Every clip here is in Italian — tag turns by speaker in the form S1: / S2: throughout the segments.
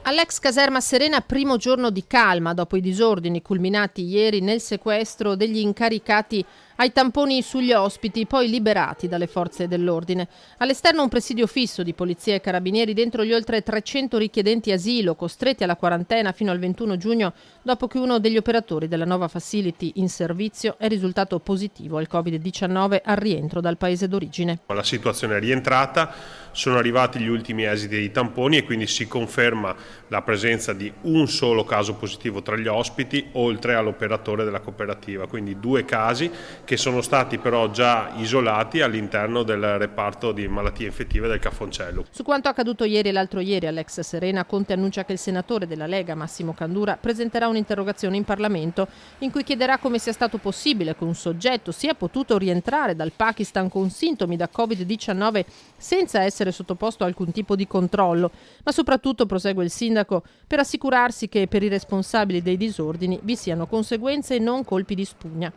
S1: All'ex caserma Serena primo giorno di calma dopo i disordini culminati ieri nel sequestro degli incaricati ai tamponi sugli ospiti, poi liberati dalle forze dell'ordine. All'esterno un presidio fisso di polizia e carabinieri, dentro gli oltre 300 richiedenti asilo costretti alla quarantena fino al 21 giugno dopo che uno degli operatori della nuova facility in servizio è risultato positivo al Covid-19 al rientro dal paese d'origine.
S2: La situazione è rientrata, sono arrivati gli ultimi esiti dei tamponi e quindi si conferma la presenza di un solo caso positivo tra gli ospiti, oltre all'operatore della cooperativa, quindi 2 casi che sono stati però già isolati all'interno del reparto di malattie infettive del Cafoncello.
S1: Su quanto accaduto ieri e l'altro ieri all'ex Serena, Conte annuncia che il senatore della Lega Massimo Candura presenterà un'interrogazione in Parlamento in cui chiederà come sia stato possibile che un soggetto sia potuto rientrare dal Pakistan con sintomi da Covid-19 senza essere sottoposto a alcun tipo di controllo, ma soprattutto, prosegue il sindaco, per assicurarsi che per i responsabili dei disordini vi siano conseguenze e non colpi di spugna.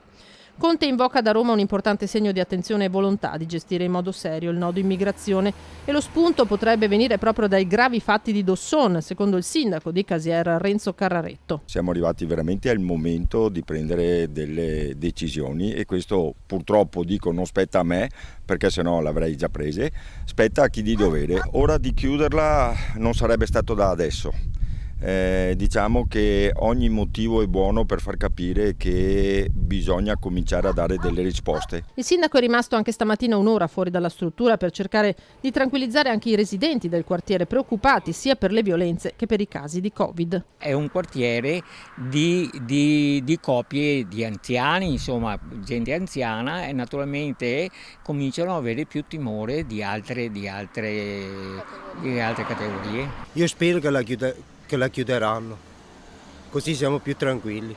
S1: Conte invoca da Roma un importante segno di attenzione e volontà di gestire in modo serio il nodo immigrazione e lo spunto potrebbe venire proprio dai gravi fatti di Dosson, secondo il sindaco di Casier Renzo Carraretto.
S3: Siamo arrivati veramente al momento di prendere delle decisioni e questo purtroppo dico non spetta a me perché sennò l'avrei già prese, spetta a chi di dovere. Ora di chiuderla non sarebbe stato da adesso. Diciamo che ogni motivo è buono per far capire che bisogna cominciare a dare delle risposte.
S1: Il sindaco è rimasto anche stamattina un'ora fuori dalla struttura per cercare di tranquillizzare anche i residenti del quartiere preoccupati sia per le violenze che per i casi di Covid.
S4: È un quartiere di coppie di anziani, insomma gente anziana, e naturalmente cominciano ad avere più timore di altre categorie.
S5: Io spero che la chiuderanno, così siamo più tranquilli.